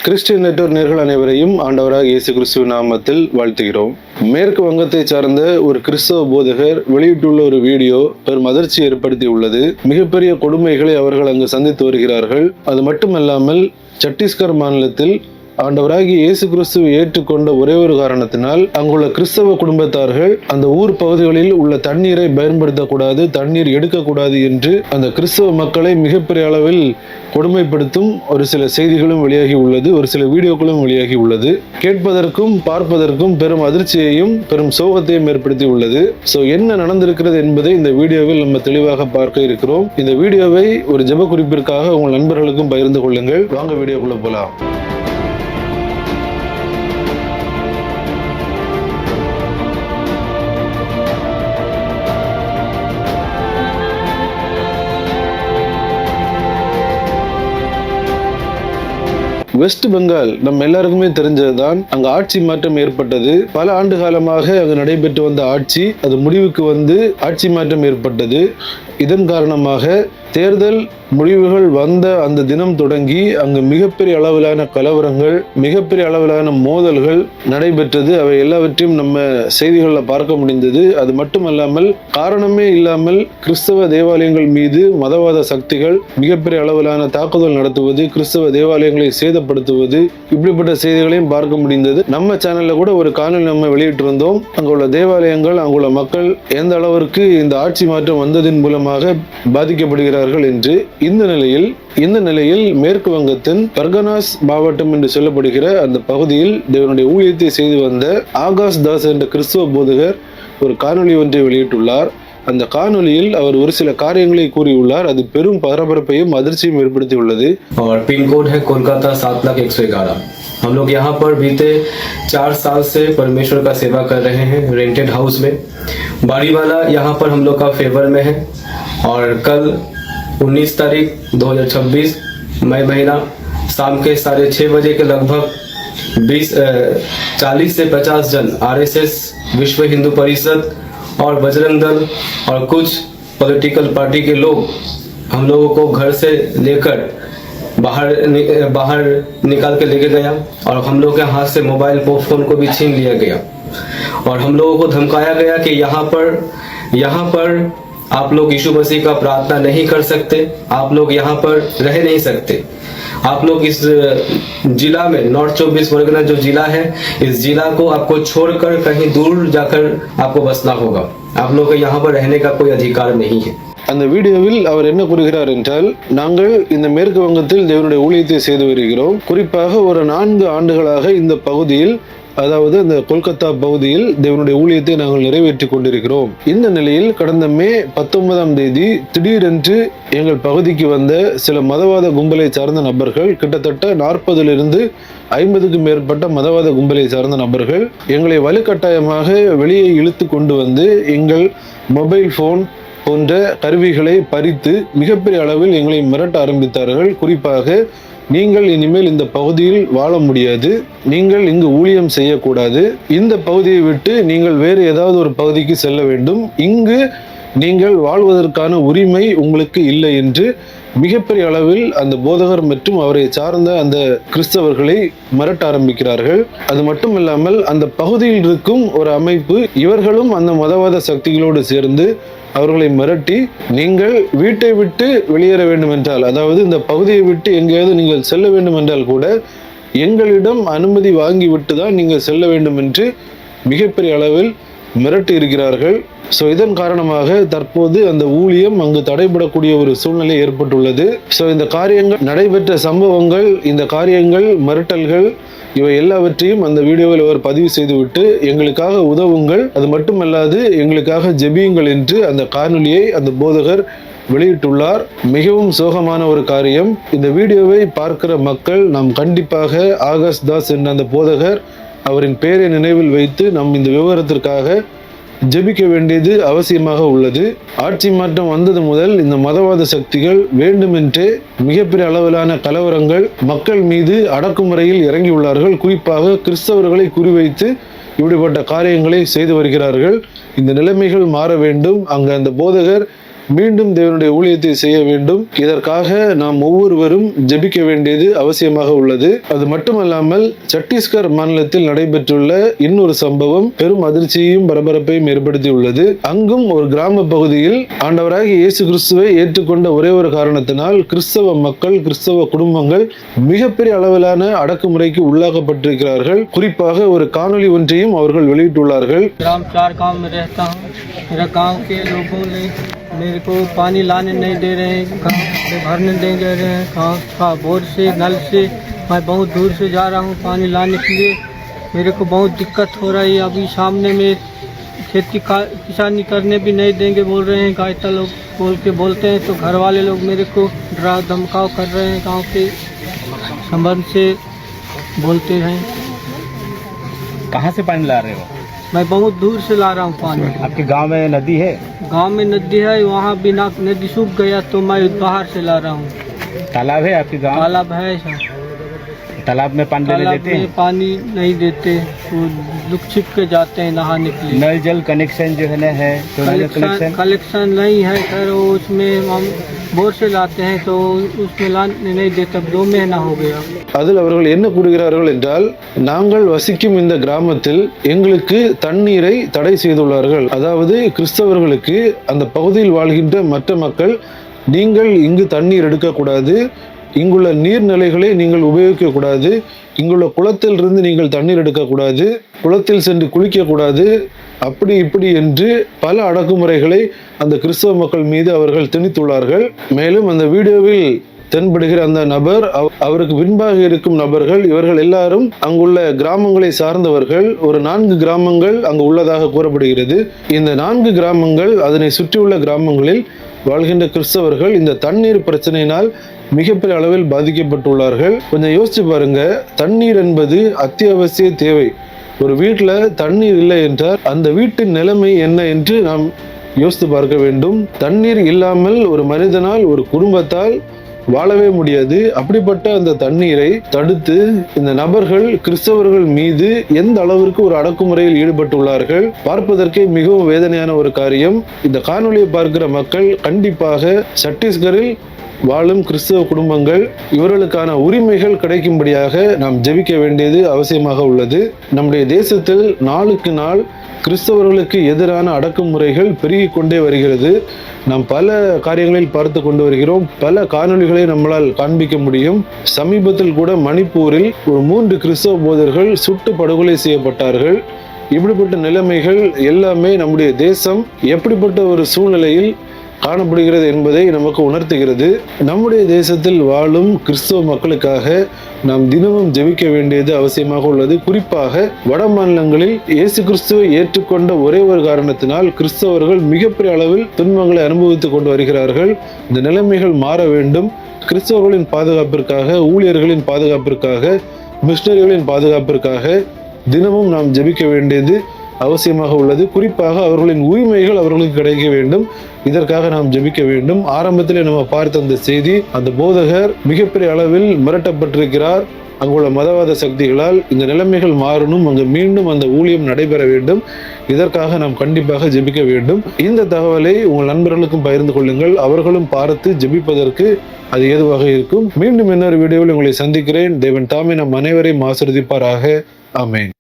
Christian network நேயர்கள் அனைவரையும் ஆண்டவராக இயேசு கிறிஸ்துவின் நாமத்தில் வாழ்த்துகிறோம். மேற்கு வங்கத்தை சார்ந்த ஒரு கிறிஸ்தவ போதகர் வெளியிட்டுள்ள ஒரு வீடியோ பெரும் அதிர்ச்சி ஏற்படுத்தி உள்ளது. மிகப்பெரிய கொடுமைகளை அவர்கள் அங்கு சந்தித்து வருகிறார்கள். அது மட்டுமல்லாமல் சத்தீஸ்கர் மாநிலத்தில் ஆண்டவராகிய இயேசு கிறிஸ்துவை ஏற்றுக்கொண்ட ஒரே ஒரு காரணத்தினால் அங்குள்ள கிறிஸ்தவ குடும்பத்தார்கள் அந்த ஊர் பகுதிகளில் உள்ள தண்ணீரை பயன்படுத்தக்கூடாது, தண்ணீர் எடுக்கக்கூடாது என்று அந்த கிறிஸ்தவ மக்களை மிகப்பெரிய அளவில் கொடுமைப்படுத்தும் ஒரு சில செய்திகளும் வெளியாகி உள்ளது, ஒரு சில வீடியோக்களும் வெளியாகி உள்ளது. கேட்பதற்கும் பார்ப்பதற்கும் பெரும் அதிர்ச்சியையும் பெரும் சோகத்தையும் ஏற்படுத்தி உள்ளது. என்ன நடந்திருக்கிறது என்பதை இந்த வீடியோவில் நம்ம தெளிவாக பார்க்க இருக்கிறோம். இந்த வீடியோவை ஒரு ஜெப குறிப்பிற்காக உங்கள் நண்பர்களுக்கும் பகிர்ந்து கொள்ளுங்கள். வாங்க வீடியோக்குள்ள போலாம். வெஸ்ட் பெங்கால் நம்ம எல்லாருக்குமே தெரிஞ்சதுதான். அங்க ஆட்சி மாற்றம் ஏற்பட்டது. பல ஆண்டு காலமாக அங்கு நடைபெற்று வந்த ஆட்சி அது முடிவுக்கு வந்து ஆட்சி மாற்றம் ஏற்பட்டது. இதன் காரணமாக தேர்தல் முடிவுகள் வந்த அந்த தினம் தொடங்கி அங்கு மிகப்பெரிய அளவிலான கலவரங்கள், மிகப்பெரிய அளவிலான மோதல்கள் நடைபெற்றது. அவை எல்லாவற்றையும் நம்ம செய்திகளில் பார்க்க முடிந்தது. அது மட்டுமல்லாமல் காரணமே இல்லாமல் கிறிஸ்தவ தேவாலயங்கள் மீது மதவாத சக்திகள் மிகப்பெரிய அளவிலான தாக்குதல் நடத்துவது, கிறிஸ்தவ தேவாலயங்களை சேதப்படுத்துவது, இப்படிப்பட்ட செய்திகளையும் பார்க்க முடிந்தது. நம்ம சேனல்ல கூட ஒரு காணொலி நம்ம வெளியிட்டிருந்தோம். அங்குள்ள தேவாலயங்கள், அங்குள்ள மக்கள் எந்த அளவிற்கு இந்த ஆட்சி மாற்றம் வந்ததின் மூலமாக பாதிக்கப்படுகிறார்கள் என்று. இந்த நிலையில் மேற்கு வங்கத்தின் பர்கனாஸ் மாவட்டம் என்று சொல்லப்படுகிற அந்த பகுதியில் தேவனுடைய ஊழியத்தை செய்து வந்த ஆகாஷ் தாஸ் என்ற கிறிஸ்துவ போதகர் ஒரு காணொலி ஒன்றை வெளியிட்டுள்ளார். அந்த காணொலியில் அவர் ஒரு சில காரியங்களை கூறியுள்ளார். அது பெரும் பரபரப்பையும் அதிர்ச்சியும் ஏற்படுத்தி உள்ளது. पिन कोड है कोलकाता 7,01,11। हम लोग यहाँ पर बीते 4 साल से परमेश्वर का सेवा कर रहे हैं रेंटेड हाउस में। बाड़ी वाला यहाँ पर हम लोग का फेवर में है और कल 19 तारीख 2026 मई महीना शाम के 6:30 बजे के लगभग 40 से 50 जन RSS, विश्व हिंदू परिषद और बजरंग दल और कुछ पॉलिटिकल पार्टी के लोग हम लोगों को घर से लेकर बाहर निकाल के लेके गया और हम लोग के हाथ से मोबाइल फोन को भी छीन लिया गया और हम लोगों को धमकाया गया कि यहाँ पर आप लोग यीशु मसीह का प्रार्थना नहीं कर सकते, आप लोग यहाँ पर रह नहीं सकते, आप लोग इस जिला में नॉर्थ 24 परगना जो जिला है, इस जिला को आपको छोड़कर कहीं दूर जाकर आपको बसना होगा, आप लोग को यहाँ पर रहने का कोई अधिकार नहीं है। அந்த வீடியோவில் அவர் என்ன கூறுகிறார் என்றால், நாங்கள் இந்த மேற்கு வங்கத்தில் தேவனுடைய ஊழியத்தை செய்து வருகிறோம். குறிப்பாக ஒரு 4 ஆண்டுகளாக இந்த பகுதியில், அதாவது இந்த கொல்கத்தா பகுதியில் தேவனுடைய ஊழியத்தை நாங்கள் நிறைவேற்றி கொண்டிருக்கிறோம். இந்த நிலையில் கடந்த மே 19ஆம் தேதி திடீரென்று எங்கள் பகுதிக்கு வந்த சில மதவாத கும்பலை சார்ந்த நபர்கள், கிட்டத்தட்ட 40லிருந்து 50க்கும் மேற்பட்ட மதவாத கும்பலை சார்ந்த நபர்கள் எங்களை வலுக்கட்டாயமாக வெளியே இழுத்து கொண்டு வந்து எங்கள் மொபைல் போன் போன்ற கருவிகளை பறித்து மிகப்பெரிய அளவில் எங்களை மிரட்ட ஆரம்பித்தார்கள். குறிப்பாக, நீங்கள் இனிமேல் இந்த பகுதியில் வாழ முடியாது, நீங்கள் இங்கு ஊழியம் செய்யக்கூடாது, இந்த பகுதியை விட்டு நீங்கள் வேறு ஏதாவது ஒரு பகுதிக்கு செல்ல வேண்டும், இங்கு நீங்கள் வாழ்வதற்கான உரிமை உங்களுக்கு இல்லை என்று மிகப்பெரிய அளவில் அந்த போதகர் மற்றும் அவரை சார்ந்த அந்த கிறிஸ்தவர்களை மிரட்ட ஆரம்பிக்கிறார்கள். அது மட்டுமில்லாமல் அந்த பகுதியில் இருக்கும் ஒரு அமைப்பு இவர்களும் அந்த மதவாத சக்திகளோடு சேர்ந்து அவர்களை மிரட்டி, நீங்கள் வீட்டை விட்டு வெளியேற வேண்டும் என்றால், அதாவது இந்த பகுதியை விட்டு எங்கேயாவது நீங்கள் செல்ல வேண்டும் என்றால் கூட எங்களிடம் அனுமதி வாங்கிவிட்டு தான் நீங்கள் செல்ல வேண்டும் என்று மிகப்பெரிய அளவில் மிரட்டி இருக்கிறார்கள். இதன் காரணமாக தற்போது அந்த ஊழியம் அங்கு தடைபடக்கூடிய ஒரு சூழ்நிலை ஏற்பட்டுள்ளது. இந்த காரியங்கள் நடைபெற்ற சம்பவங்கள், இந்த காரியங்கள், மிரட்டல்கள், இவை எல்லாவற்றையும் அந்த வீடியோவில் அவர் பதிவு செய்துவிட்டு எங்களுக்காக உதவுங்கள், அது மட்டுமல்லாது எங்களுக்காக ஜெபியுங்கள் என்று அந்த காணொலியை அந்த போதகர் வெளியிட்டுள்ளார். மிகவும் சோகமான ஒரு காரியம். இந்த வீடியோவை பார்க்கிற மக்கள் நாம் கண்டிப்பாக ஆகாஷ் தாஸ் என்ற அந்த போதகர் அவரின் பெயரை நினைவில் வைத்து நம் இந்த விவகாரத்திற்காக ஜெபிக்க வேண்டியது அவசியமாக உள்ளது. ஆட்சி மாற்றம் வந்தது முதல் இந்த மதவாத சக்திகள் வேண்டுமென்றே மிகப்பெரிய அளவிலான கலவரங்கள், மக்கள் மீது அடக்குமுறையில் இறங்கியுள்ளார்கள். குறிப்பாக கிறிஸ்தவர்களை குறிவைத்து இப்படிப்பட்ட காரியங்களை செய்து வருகிறார்கள். இந்த நிலைமைகள் மாற வேண்டும். அங்கு அந்த போதகர் மீண்டும் தேவனுடைய ஊழியத்தை செய்ய வேண்டும். இதற்காக நாம் ஒவ்வொருவரும் ஜெபிக்க வேண்டியது அவசியமாக உள்ளது. அது மட்டுமல்லாமல் சத்தீஸ்கர் மாநிலத்தில் நடைபெற்றுள்ள இன்னொரு சம்பவம் பெரும் அதிர்ச்சியையும் பரபரப்பையும் ஏற்படுத்தியுள்ளது. அங்கும் ஒரு கிராம பகுதியில் ஆண்டவராகிய இயேசு கிறிஸ்துவை ஏற்றுக்கொண்ட ஒரே ஒரு காரணத்தினால் கிறிஸ்தவ மக்கள், கிறிஸ்தவ குடும்பங்கள் மிகப்பெரிய அளவிலான அடக்குமுறைக்கு உள்ளாக்கப்பட்டிருக்கிறார்கள். குறிப்பாக ஒரு காணொளி ஒன்றையும் அவர்கள் வெளியிட்டுள்ளார்கள். मेरे को पानी लाने नहीं दे रहे हैं, भरने नहीं दे रहे हैं, का बोर से नल से मैं बहुत दूर से जा रहा हूँ पानी लाने के लिए। मेरे को बहुत दिक्कत हो रही है। अभी सामने में खेती किसानी करने भी नहीं देंगे बोल रहे हैं। गायता लोग बोलते हैं तो घर वाले लोग मेरे को डरा धमकाव कर रहे हैं। गांव के संबंध से बोलते हैं। कहाँ से पानी ला रहे हो? मैं बहुत दूर से ला रहा हूँ पानी। आपके गांव में नदी है? गांव में नदी है, वहाँ बिना नदी सूख गया तो मैं बाहर से ला रहा हूँ। तालाब है आपके गांव? तालाब है सर। तालाब में पानी लेने देते हैं? पानी नहीं देते, वो लुक छिप के जाते हैं नहाने के लिए। नल जल कनेक्शन जो है तो कलेक्शन नहीं है सर, उसमें हम बोर से लाते हैं तो उसमें लाने नहीं देते। 2 महीना हो गया। அதில் அவர்கள் என்ன கூறுகிறார்கள் என்றால், நாங்கள் வசிக்கும் இந்த கிராமத்தில் எங்களுக்கு தண்ணீரை தடை செய்துள்ளார்கள். அதாவது கிறிஸ்தவர்களுக்கு அந்த பகுதியில் வாழ்கின்ற மற்ற மக்கள், நீங்கள் இங்கு தண்ணீர் எடுக்கக்கூடாது, இங்குள்ள நீர்நிலைகளை நீங்கள் உபயோகிக்கக்கூடாது, இங்குள்ள குளத்திலிருந்து நீங்கள் தண்ணீர் எடுக்கக்கூடாது, குளத்தில் சென்று குளிக்கக்கூடாது, அப்படி இப்படி என்று பல அடக்குமுறைகளை அந்த கிறிஸ்தவ மக்கள் மீது அவர்கள் திணித்துள்ளார்கள். மேலும் அந்த வீடியோவில் தென்படுகிற அந்த நபர், அவருக்கு பின்பாக இருக்கும் நபர்கள், இவர்கள் எல்லாரும் அங்குள்ள கிராமங்களை சார்ந்தவர்கள். ஒரு 4 கிராமங்கள் அங்கு உள்ளதாக கூறப்படுகிறது. இந்த 4 கிராமங்கள், அதனை சுற்றியுள்ள கிராமங்களில் வாழ்கின்ற கிறிஸ்தவர்கள் இந்த தண்ணீர் பிரச்சனையினால் மிகப்பெரிய அளவில் பாதிக்கப்பட்டுள்ளார்கள். கொஞ்சம் யோசிச்சு பாருங்க, தண்ணீர் என்பது அத்தியாவசிய தேவை. ஒரு வீட்டில் தண்ணீர் இல்லை என்றால் அந்த வீட்டின் நிலைமை என்ன என்று நாம் யோசித்து பார்க்க வேண்டும். தண்ணீர் இல்லாமல் ஒரு மனிதனால், ஒரு குடும்பத்தால் வாழவே முடியாது. அப்படிப்பட்ட அந்த தண்ணீரை தடுத்து இந்த நபர்கள் கிறிஸ்தவர்கள் மீது எந்த அளவிற்கு ஒரு அடக்குமுறையில் ஈடுபட்டுள்ளார்கள் பார்ப்பதற்கே மிகவும் வேதனையான ஒரு காரியம். இந்த காணொலியை பார்க்கிற மக்கள் கண்டிப்பாக சத்தீஸ்கரில் வாழும் கிறிஸ்தவ குடும்பங்கள், இவர்களுக்கான உரிமைகள் கிடைக்கும்படியாக நாம் ஜெபிக்க வேண்டியது அவசியமாக உள்ளது. நம்முடைய தேசத்தில் நாளுக்கு நாள் கிறிஸ்தவர்களுக்கு எதிரான அடக்குமுறைகள் பெருகி கொண்டே வருகிறது. நாம் பல காரியங்களில் பார்த்து கொண்டு வருகிறோம். பல காணொளிகளை நம்மளால் காண்பிக்க முடியும். சமீபத்தில் கூட மணிப்பூரில் ஒரு 3 கிறிஸ்தவ போதர்கள் சுட்டு படுகொலை செய்யப்பட்டார்கள். இப்படிப்பட்ட நிலைமைகள் எல்லாமே நம்முடைய தேசம் எப்படிப்பட்ட ஒரு சூழ்நிலையில் காணப்படுகிறது என்பதை நமக்கு உணர்த்துகிறது. நம்முடைய தேசத்தில் வாழும் கிறிஸ்தவ மக்களுக்காக நாம் தினமும் ஜெபிக்க வேண்டியது அவசியமாக உள்ளது. குறிப்பாக வட மாநிலங்களில் இயேசு கிறிஸ்துவை ஏற்றுக்கொண்ட ஒரே ஒரு காரணத்தினால் கிறிஸ்தவர்கள் மிகப்பெரிய அளவில் துன்பங்களை அனுபவித்துக் கொண்டு வருகிறார்கள். இந்த நிலைமைகள் மாற வேண்டும். கிறிஸ்தவர்களின் பாதுகாப்பிற்காக, ஊழியர்களின் பாதுகாப்பிற்காக, மிஷனரிகளின் பாதுகாப்பிற்காக தினமும் நாம் ஜெபிக்க வேண்டியது அவசியமாக உள்ளது. குறிப்பாக அவர்களின் உரிமைகள் அவர்களுக்கு கிடைக்க வேண்டும். இதற்காக நாம் ஜெபிக்க வேண்டும். ஆரம்பத்திலே நம்ம பார்த்த அந்த செய்தி, அந்த போதகர் மிகப்பெரிய அளவில் மிரட்டப்பட்டிருக்கிறார் அங்குள்ள மதவாத சக்திகளால். இந்த நிலைமைகள் மாறணும், அங்கு மீண்டும் அந்த ஊழியம் நடைபெற வேண்டும். இதற்காக நாம் கண்டிப்பாக ஜெபிக்க வேண்டும். இந்த தகவலை உங்கள் நண்பர்களுக்கும் பகிர்ந்து கொள்ளுங்கள். அவர்களும் பார்த்து ஜெபிப்பதற்கு அது ஏதுவாக இருக்கும். மீண்டும் இன்னொரு வீடியோவில் உங்களை சந்திக்கிறேன். தேவன் தாமே நம் அனைவரையும் ஆசீர்வதிப்பாராக. ஆமென்.